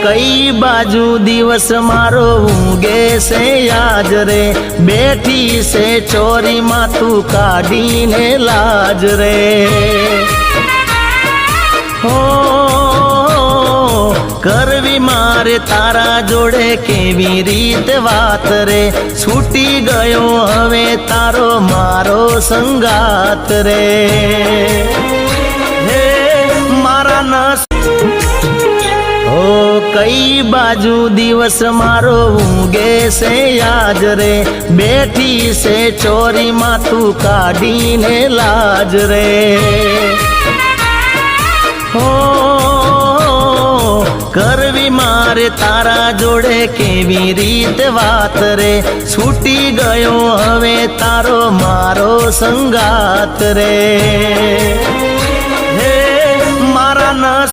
कई बाजू दिवस मारो ऊँगे से आज रे, बैठी से चोरी माथू काढ़ी ने लाज रे। हो करवी मारे तारा जोड़े केवी रीत बात रे, छूटी गयो हवे तारो मारो संगात रे। हे मारा न कई बाजू दिवस मारो ऊँगे से आज रे, बैठी से चोरी माथू काढ़ी ने लाज रे। हो करवी मारे तारा जोड़े केवी रीत बात रे, छूटी गयो हवे तारो मारो संगात रे। हे मारा न